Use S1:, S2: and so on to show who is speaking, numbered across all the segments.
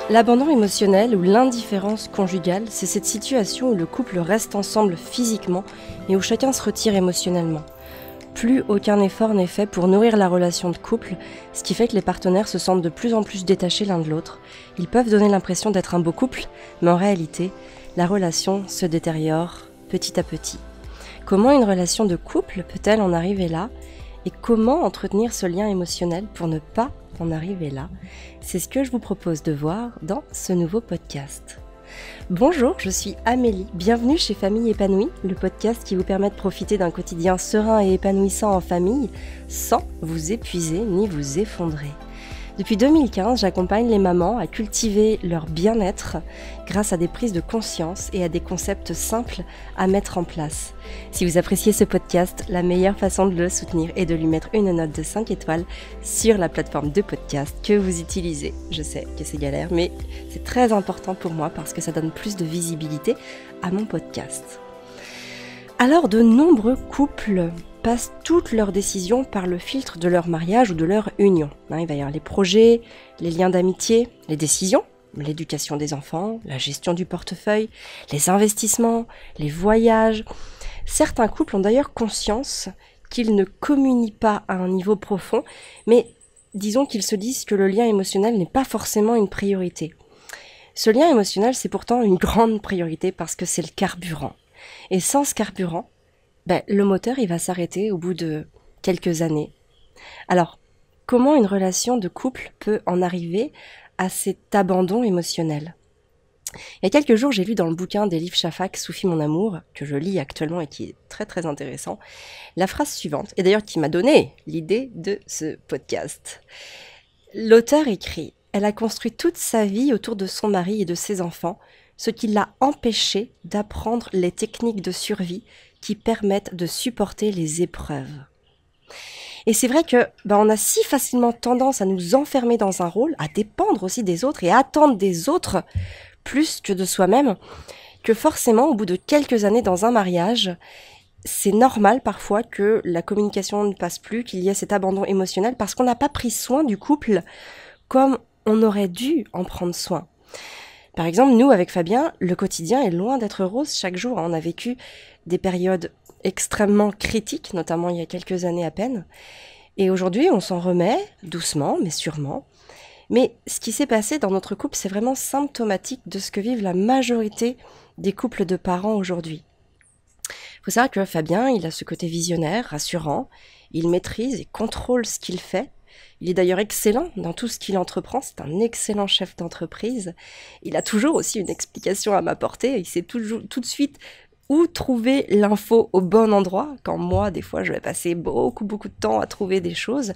S1: L'abandon émotionnel ou l'indifférence conjugale, c'est cette situation où le couple reste ensemble physiquement et où chacun se retire émotionnellement. Plus aucun effort n'est fait pour nourrir la relation de couple, ce qui fait que les partenaires se sentent de plus en plus détachés l'un de l'autre. Ils peuvent donner l'impression d'être un beau couple, mais en réalité, la relation se détériore petit à petit. Comment une relation de couple peut-elle en arriver là ? Et comment entretenir ce lien émotionnel pour ne pas en arriver là ? C'est ce que je vous propose de voir dans ce nouveau podcast. Bonjour, je suis Amélie, bienvenue chez Famille Épanouie, le podcast qui vous permet de profiter d'un quotidien serein et épanouissant en famille sans vous épuiser ni vous effondrer. Depuis 2015, j'accompagne les mamans à cultiver leur bien-être grâce à des prises de conscience et à des concepts simples à mettre en place. Si vous appréciez ce podcast, la meilleure façon de le soutenir est de lui mettre une note de 5 étoiles sur la plateforme de podcast que vous utilisez. Je sais que c'est galère, mais c'est très important pour moi parce que ça donne plus de visibilité à mon podcast. Alors, de nombreux couples passent toutes leurs décisions par le filtre de leur mariage ou de leur union. Il va y avoir les projets, les liens d'amitié, les décisions, l'éducation des enfants, la gestion du portefeuille, les investissements, les voyages. Certains couples ont d'ailleurs conscience qu'ils ne communient pas à un niveau profond, mais disons qu'ils se disent que le lien émotionnel n'est pas forcément une priorité. Ce lien émotionnel, c'est pourtant une grande priorité parce que c'est le carburant. Et sans ce carburant, le moteur il va s'arrêter au bout de quelques années. Alors, comment une relation de couple peut en arriver à cet abandon émotionnel ? Il y a quelques jours, j'ai lu dans le bouquin d'Elif Shafak, Soufi mon amour, que je lis actuellement et qui est très très intéressant, la phrase suivante, et d'ailleurs qui m'a donné l'idée de ce podcast. L'auteur écrit « Elle a construit toute sa vie autour de son mari et de ses enfants, ce qui l'a empêché d'apprendre les techniques de survie qui permettent de supporter les épreuves. » Et c'est vrai que on a si facilement tendance à nous enfermer dans un rôle, à dépendre aussi des autres et à attendre des autres plus que de soi-même, que forcément, au bout de quelques années dans un mariage, c'est normal parfois que la communication ne passe plus, qu'il y ait cet abandon émotionnel parce qu'on n'a pas pris soin du couple comme on aurait dû en prendre soin. Par exemple, nous, avec Fabien, le quotidien est loin d'être rose chaque jour. On a vécu des périodes extrêmement critiques, notamment il y a quelques années à peine. Et aujourd'hui, on s'en remet, doucement, mais sûrement. Mais ce qui s'est passé dans notre couple, c'est vraiment symptomatique de ce que vivent la majorité des couples de parents aujourd'hui. Il faut savoir que Fabien, il a ce côté visionnaire, rassurant. Il maîtrise et contrôle ce qu'il fait. Il est d'ailleurs excellent dans tout ce qu'il entreprend, c'est un excellent chef d'entreprise. Il a toujours aussi une explication à m'apporter, il sait tout de suite où trouver l'info au bon endroit, quand moi, des fois, je vais passer beaucoup de temps à trouver des choses.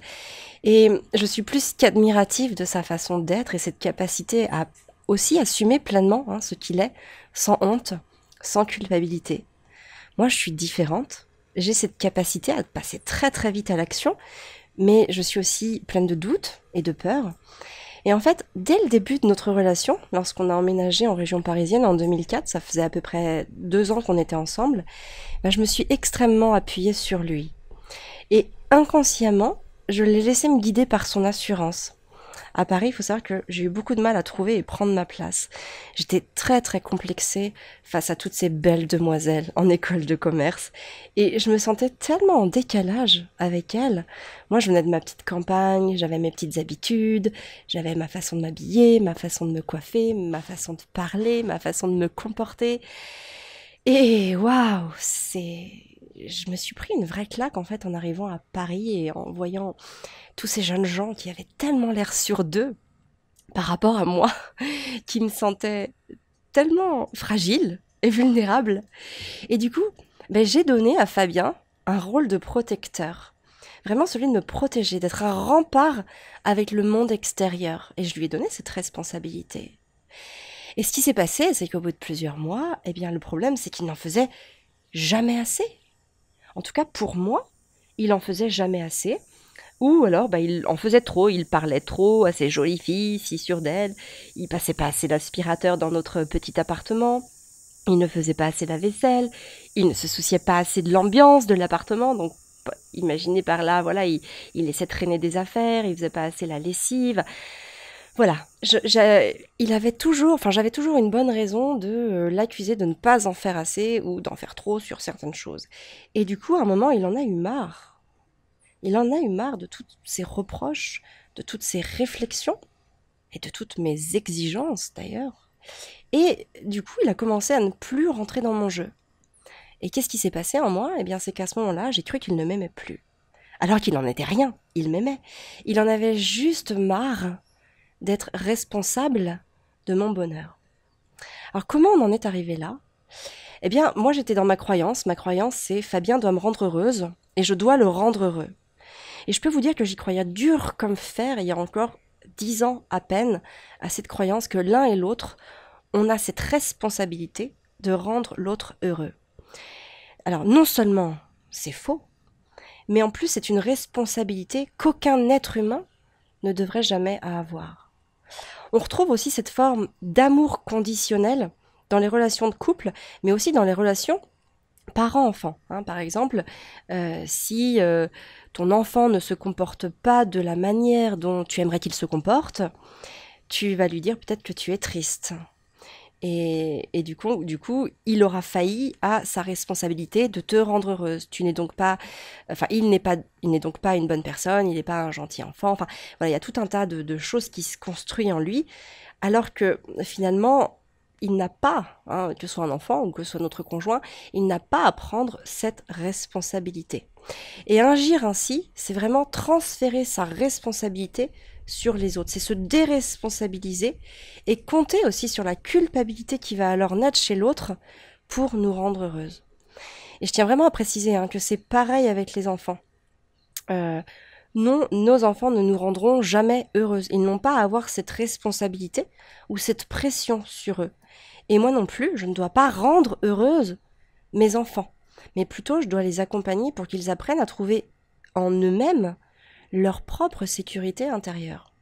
S1: Et je suis plus qu'admirative de sa façon d'être et cette capacité à aussi assumer pleinement ce qu'il est, sans honte, sans culpabilité. Moi, je suis différente, j'ai cette capacité à passer très très vite à l'action, mais je suis aussi pleine de doutes et de peurs. Et en fait, dès le début de notre relation, lorsqu'on a emménagé en région parisienne en 2004, ça faisait à peu près 2 ans qu'on était ensemble, je me suis extrêmement appuyée sur lui. Et inconsciemment, je l'ai laissé me guider par son assurance. À Paris, il faut savoir que j'ai eu beaucoup de mal à trouver et prendre ma place. J'étais très très complexée face à toutes ces belles demoiselles en école de commerce et je me sentais tellement en décalage avec elles. Moi, je venais de ma petite campagne, j'avais mes petites habitudes, j'avais ma façon de m'habiller, ma façon de me coiffer, ma façon de parler, ma façon de me comporter. Et waouh, je me suis pris une vraie claque en fait en arrivant à Paris et en voyant tous ces jeunes gens qui avaient tellement l'air sûrs d'eux par rapport à moi, qui me sentais tellement fragile et vulnérable. Et du coup, j'ai donné à Fabien un rôle de protecteur. Vraiment celui de me protéger, d'être un rempart avec le monde extérieur. Et je lui ai donné cette responsabilité. Et ce qui s'est passé, c'est qu'au bout de plusieurs mois, le problème, c'est qu'il n'en faisait jamais assez. En tout cas, pour moi, il en faisait jamais assez. Ou alors, il en faisait trop, il parlait trop à ces jolies filles, si sûres d'elles. Il passait pas assez d'aspirateur dans notre petit appartement. Il ne faisait pas assez la vaisselle. Il ne se souciait pas assez de l'ambiance de l'appartement. Donc, imaginez par là, il laissait traîner des affaires. Il faisait pas assez la lessive. Voilà, il avait toujours, enfin j'avais toujours une bonne raison de l'accuser de ne pas en faire assez ou d'en faire trop sur certaines choses. Et du coup, à un moment, il en a eu marre. Il en a eu marre de tous ces reproches, de toutes ces réflexions et de toutes mes exigences d'ailleurs. Et du coup, il a commencé à ne plus rentrer dans mon jeu. Et qu'est-ce qui s'est passé en moi? Eh bien, c'est qu'à ce moment-là, j'ai cru qu'il ne m'aimait plus. Alors qu'il n'en était rien, il m'aimait. Il en avait juste marre d'être responsable de mon bonheur. Alors comment on en est arrivé là? Eh bien, moi j'étais dans ma croyance. Ma croyance, c'est Fabien doit me rendre heureuse et je dois le rendre heureux. Et je peux vous dire que j'y croyais dur comme fer il y a encore 10 ans à peine à cette croyance que l'un et l'autre, on a cette responsabilité de rendre l'autre heureux. Alors non seulement c'est faux, mais en plus c'est une responsabilité qu'aucun être humain ne devrait jamais avoir. On retrouve aussi cette forme d'amour conditionnel dans les relations de couple, mais aussi dans les relations parents-enfants. Par exemple, si ton enfant ne se comporte pas de la manière dont tu aimerais qu'il se comporte, tu vas lui dire peut-être que tu es triste. Et du coup, il aura failli à sa responsabilité de te rendre heureuse. Tu n'es donc pas, enfin, il n'est donc pas une bonne personne, il n'est pas un gentil enfant. Enfin, voilà, il y a tout un tas de choses qui se construisent en lui, alors que finalement, il n'a pas, que ce soit un enfant ou que ce soit notre conjoint, il n'a pas à prendre cette responsabilité. Et agir ainsi, c'est vraiment transférer sa responsabilité sur les autres, c'est se déresponsabiliser et compter aussi sur la culpabilité qui va alors naître chez l'autre pour nous rendre heureuses. Et je tiens vraiment à préciser que c'est pareil avec les enfants. Non, nos enfants ne nous rendront jamais heureuses. Ils n'ont pas à avoir cette responsabilité ou cette pression sur eux. Et moi non plus, je ne dois pas rendre heureuse mes enfants, mais plutôt je dois les accompagner pour qu'ils apprennent à trouver en eux-mêmes leur propre sécurité intérieure.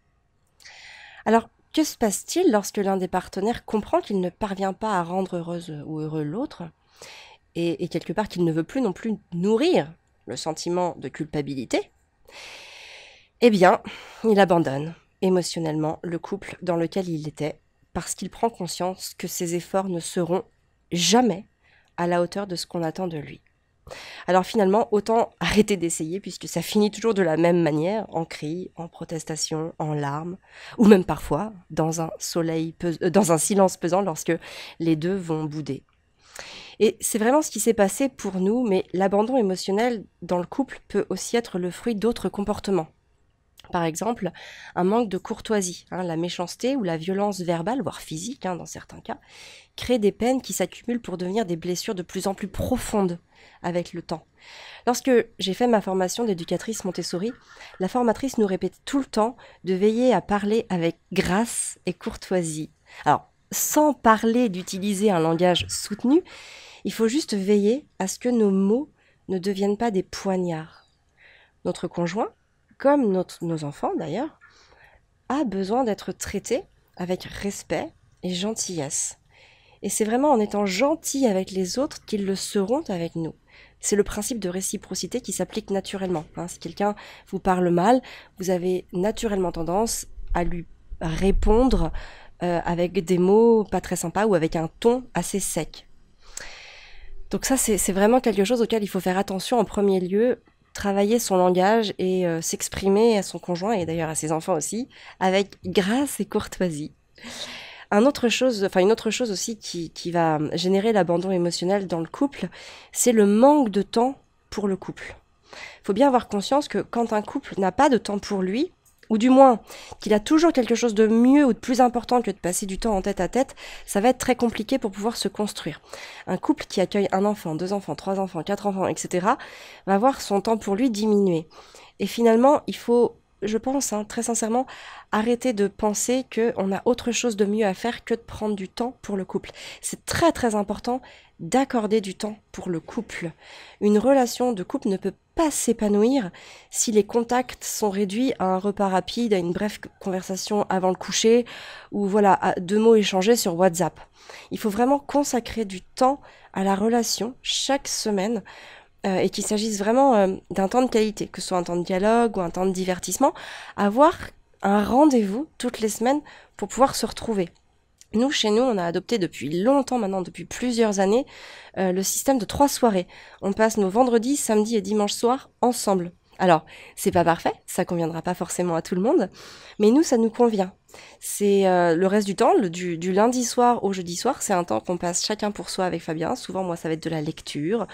S1: Alors, que se passe-t-il lorsque l'un des partenaires comprend qu'il ne parvient pas à rendre heureuse ou heureux l'autre, et quelque part qu'il ne veut plus non plus nourrir le sentiment de culpabilité? Eh bien, il abandonne émotionnellement le couple dans lequel il était, parce qu'il prend conscience que ses efforts ne seront jamais à la hauteur de ce qu'on attend de lui. Alors finalement, autant arrêter d'essayer puisque ça finit toujours de la même manière, en cris, en protestations, en larmes, ou même parfois dans un silence pesant lorsque les deux vont bouder. Et c'est vraiment ce qui s'est passé pour nous, mais l'abandon émotionnel dans le couple peut aussi être le fruit d'autres comportements. Par exemple, un manque de courtoisie, la méchanceté ou la violence verbale, voire physique dans certains cas, crée des peines qui s'accumulent pour devenir des blessures de plus en plus profondes avec le temps. Lorsque j'ai fait ma formation d'éducatrice Montessori, la formatrice nous répétait tout le temps de veiller à parler avec grâce et courtoisie. Alors, sans parler d'utiliser un langage soutenu, il faut juste veiller à ce que nos mots ne deviennent pas des poignards. Notre conjoint, comme nos enfants d'ailleurs, a besoin d'être traité avec respect et gentillesse. Et c'est vraiment en étant gentil avec les autres qu'ils le seront avec nous. C'est le principe de réciprocité qui s'applique naturellement. Si quelqu'un vous parle mal, vous avez naturellement tendance à lui répondre avec des mots pas très sympas ou avec un ton assez sec. Donc ça, c'est vraiment quelque chose auquel il faut faire attention en premier lieu, travailler son langage et s'exprimer à son conjoint et d'ailleurs à ses enfants aussi, avec grâce et courtoisie. Une autre chose aussi qui va générer l'abandon émotionnel dans le couple, c'est le manque de temps pour le couple. Il faut bien avoir conscience que quand un couple n'a pas de temps pour lui, ou du moins qu'il a toujours quelque chose de mieux ou de plus important que de passer du temps en tête à tête, ça va être très compliqué pour pouvoir se construire. Un couple qui accueille un enfant, 2 enfants, 3 enfants, 4 enfants, etc. va voir son temps pour lui diminuer. Et finalement, il faut, je pense, très sincèrement, arrêter de penser qu'on a autre chose de mieux à faire que de prendre du temps pour le couple. C'est très très important d'accorder du temps pour le couple. Une relation de couple ne peut pas s'épanouir si les contacts sont réduits à un repas rapide, à une brève conversation avant le coucher, ou voilà, à 2 mots échangés sur WhatsApp. Il faut vraiment consacrer du temps à la relation chaque semaine, et qu'il s'agisse vraiment d'un temps de qualité, que ce soit un temps de dialogue ou un temps de divertissement, avoir un rendez-vous toutes les semaines pour pouvoir se retrouver. Nous, chez nous, on a adopté depuis longtemps maintenant, depuis plusieurs années, le système de 3 soirées. On passe nos vendredis, samedis et dimanches soirs ensemble. Alors, c'est pas parfait, ça conviendra pas forcément à tout le monde, mais nous, ça nous convient. C'est le reste du temps, du lundi soir au jeudi soir, c'est un temps qu'on passe chacun pour soi avec Fabien. Souvent, moi, ça va être de la lecture,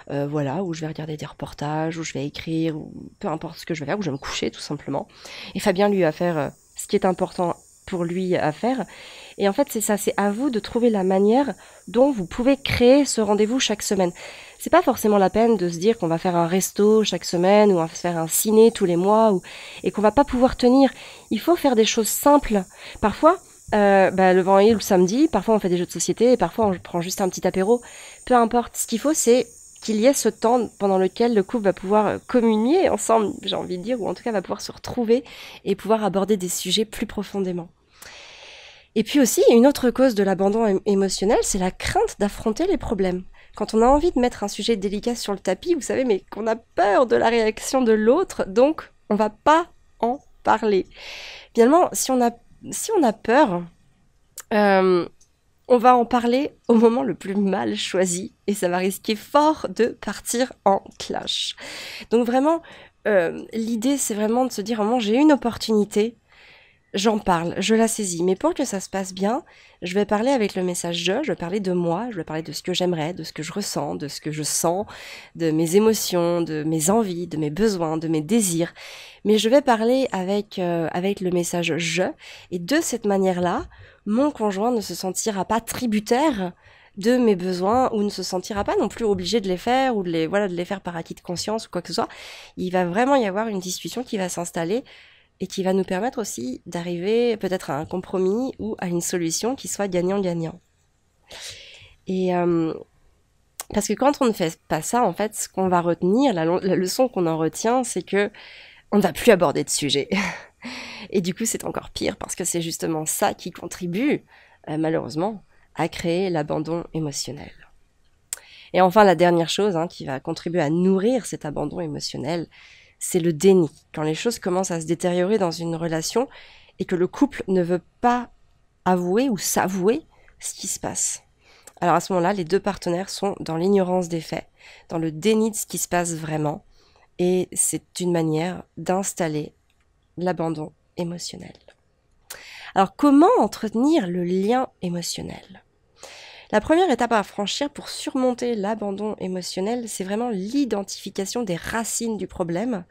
S1: voilà, où je vais regarder des reportages, où je vais écrire, ou peu importe ce que je vais faire, où je vais me coucher tout simplement. Et Fabien, lui, va faire ce qui est important pour lui à faire. Et en fait, c'est ça, c'est à vous de trouver la manière dont vous pouvez créer ce rendez-vous chaque semaine. C'est pas forcément la peine de se dire qu'on va faire un resto chaque semaine ou on va faire un ciné tous les mois et qu'on va pas pouvoir tenir. Il faut faire des choses simples. Parfois, le vendredi ou le samedi, parfois on fait des jeux de société et parfois on prend juste un petit apéro. Peu importe. Ce qu'il faut, c'est qu'il y ait ce temps pendant lequel le couple va pouvoir communier ensemble, j'ai envie de dire, ou en tout cas va pouvoir se retrouver et pouvoir aborder des sujets plus profondément. Et puis aussi, une autre cause de l'abandon émotionnel, c'est la crainte d'affronter les problèmes. Quand on a envie de mettre un sujet délicat sur le tapis, vous savez, mais qu'on a peur de la réaction de l'autre, donc on va pas en parler. Finalement, si on a peur, on va en parler au moment le plus mal choisi et ça va risquer fort de partir en clash. Donc vraiment, l'idée, c'est vraiment de se dire, moment, j'ai une opportunité, j'en parle, je la saisis. Mais pour que ça se passe bien, je vais parler avec le message je vais parler de moi, je vais parler de ce que j'aimerais, de ce que je ressens, de ce que je sens, de mes émotions, de mes envies, de mes besoins, de mes désirs. Mais je vais parler avec le message je. Et de cette manière-là, mon conjoint ne se sentira pas tributaire de mes besoins ou ne se sentira pas non plus obligé de les faire ou de les faire par acquis de conscience ou quoi que ce soit. Il va vraiment y avoir une discussion qui va s'installer et qui va nous permettre aussi d'arriver peut-être à un compromis ou à une solution qui soit gagnant-gagnant. Et parce que quand on ne fait pas ça, en fait, ce qu'on va retenir, la leçon qu'on en retient, c'est que on ne va plus aborder de sujet. Et du coup, c'est encore pire parce que c'est justement ça qui contribue, malheureusement, à créer l'abandon émotionnel. Et enfin, la dernière chose qui va contribuer à nourrir cet abandon émotionnel, c'est le déni. Quand les choses commencent à se détériorer dans une relation et que le couple ne veut pas avouer ou s'avouer ce qui se passe. Alors à ce moment-là, les deux partenaires sont dans l'ignorance des faits, dans le déni de ce qui se passe vraiment, et c'est une manière d'installer l'abandon émotionnel. Alors comment entretenir le lien émotionnel ? La première étape à franchir pour surmonter l'abandon émotionnel, c'est vraiment l'identification des racines du problème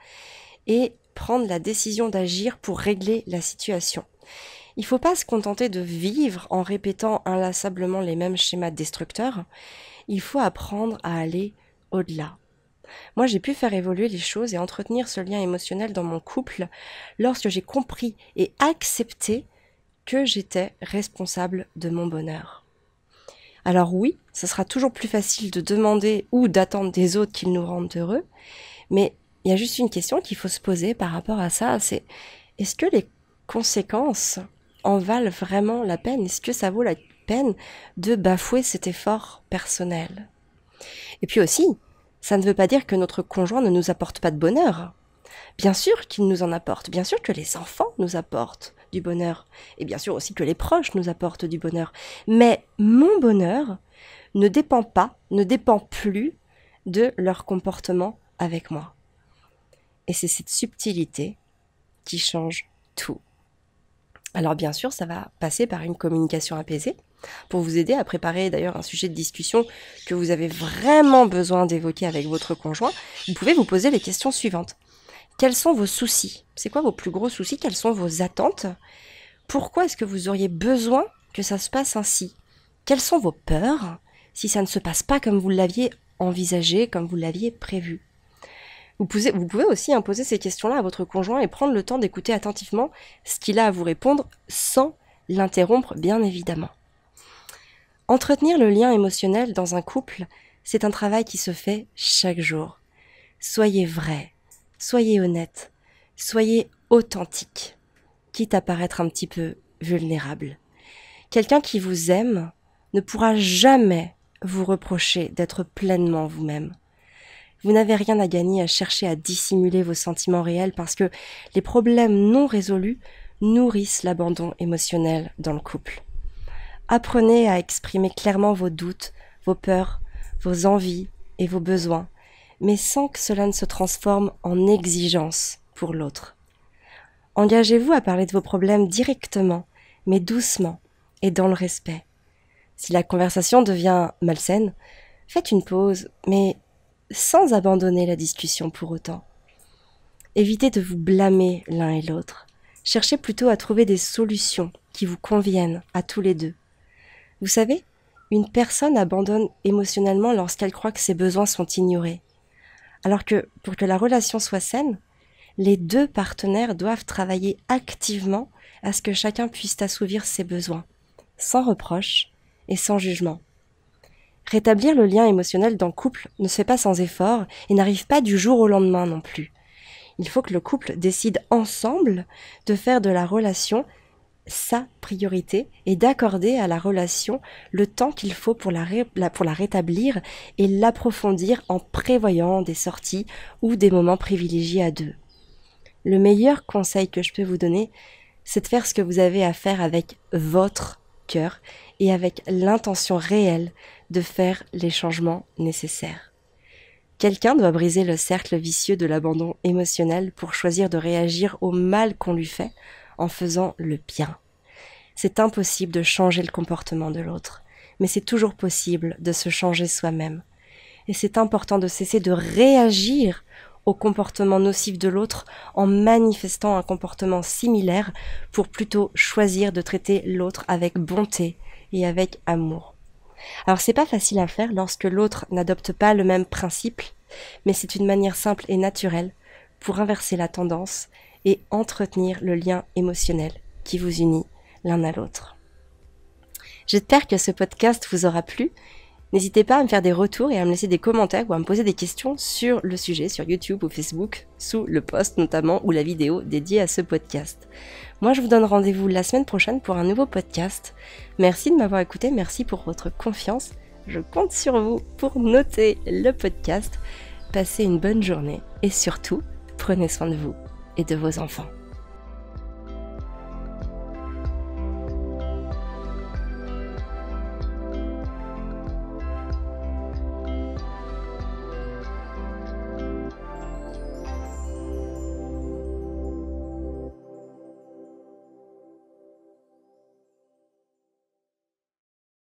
S1: et prendre la décision d'agir pour régler la situation. Il ne faut pas se contenter de vivre en répétant inlassablement les mêmes schémas destructeurs. Il faut apprendre à aller au-delà. Moi, j'ai pu faire évoluer les choses et entretenir ce lien émotionnel dans mon couple lorsque j'ai compris et accepté que j'étais responsable de mon bonheur. Alors oui, ce sera toujours plus facile de demander ou d'attendre des autres qu'ils nous rendent heureux, mais il y a juste une question qu'il faut se poser par rapport à ça, c'est est-ce que les conséquences en valent vraiment la peine ? Est-ce que ça vaut la peine de bafouer cet effort personnel ? Et puis aussi, ça ne veut pas dire que notre conjoint ne nous apporte pas de bonheur. Bien sûr qu'il nous en apporte, bien sûr que les enfants nous apportent du bonheur, et bien sûr aussi que les proches nous apportent du bonheur. Mais mon bonheur ne dépend plus de leur comportement avec moi. Et c'est cette subtilité qui change tout. Alors bien sûr, ça va passer par une communication apaisée, pour vous aider à préparer d'ailleurs un sujet de discussion que vous avez vraiment besoin d'évoquer avec votre conjoint. Vous pouvez vous poser les questions suivantes. Quels sont vos soucis ? C'est quoi vos plus gros soucis ? Quelles sont vos attentes ? Pourquoi est-ce que vous auriez besoin que ça se passe ainsi ? Quelles sont vos peurs si ça ne se passe pas comme vous l'aviez envisagé, comme vous l'aviez prévu ? Vous pouvez aussi poser ces questions-là à votre conjoint et prendre le temps d'écouter attentivement ce qu'il a à vous répondre sans l'interrompre, bien évidemment. Entretenir le lien émotionnel dans un couple, c'est un travail qui se fait chaque jour. Soyez vrai. Soyez honnête, soyez authentique, quitte à paraître un petit peu vulnérable. Quelqu'un qui vous aime ne pourra jamais vous reprocher d'être pleinement vous-même. Vous n'avez rien à gagner à chercher à dissimuler vos sentiments réels parce que les problèmes non résolus nourrissent l'abandon émotionnel dans le couple. Apprenez à exprimer clairement vos doutes, vos peurs, vos envies et vos besoins, mais sans que cela ne se transforme en exigence pour l'autre. Engagez-vous à parler de vos problèmes directement, mais doucement et dans le respect. Si la conversation devient malsaine, faites une pause, mais sans abandonner la discussion pour autant. Évitez de vous blâmer l'un et l'autre. Cherchez plutôt à trouver des solutions qui vous conviennent à tous les deux. Vous savez, une personne abandonne émotionnellement lorsqu'elle croit que ses besoins sont ignorés. Alors que, pour que la relation soit saine, les deux partenaires doivent travailler activement à ce que chacun puisse assouvir ses besoins, sans reproche et sans jugement. Rétablir le lien émotionnel dans le couple ne se fait pas sans effort et n'arrive pas du jour au lendemain non plus. Il faut que le couple décide ensemble de faire de la relation sa priorité et d'accorder à la relation le temps qu'il faut pour la rétablir et l'approfondir en prévoyant des sorties ou des moments privilégiés à deux. Le meilleur conseil que je peux vous donner, c'est de faire ce que vous avez à faire avec votre cœur et avec l'intention réelle de faire les changements nécessaires. Quelqu'un doit briser le cercle vicieux de l'abandon émotionnel pour choisir de réagir au mal qu'on lui fait en faisant le bien. C'est impossible de changer le comportement de l'autre, mais c'est toujours possible de se changer soi-même. Et c'est important de cesser de réagir au comportement nocif de l'autre en manifestant un comportement similaire pour plutôt choisir de traiter l'autre avec bonté et avec amour. Alors c'est pas facile à faire lorsque l'autre n'adopte pas le même principe, mais c'est une manière simple et naturelle pour inverser la tendance et entretenir le lien émotionnel qui vous unit l'un à l'autre. J'espère que ce podcast vous aura plu. N'hésitez pas à me faire des retours et à me laisser des commentaires ou à me poser des questions sur le sujet, sur YouTube ou Facebook, sous le post notamment ou la vidéo dédiée à ce podcast. Moi, je vous donne rendez-vous la semaine prochaine pour un nouveau podcast. Merci de m'avoir écouté, merci pour votre confiance. Je compte sur vous pour noter le podcast. Passez une bonne journée et surtout, prenez soin de vous et de vos enfants.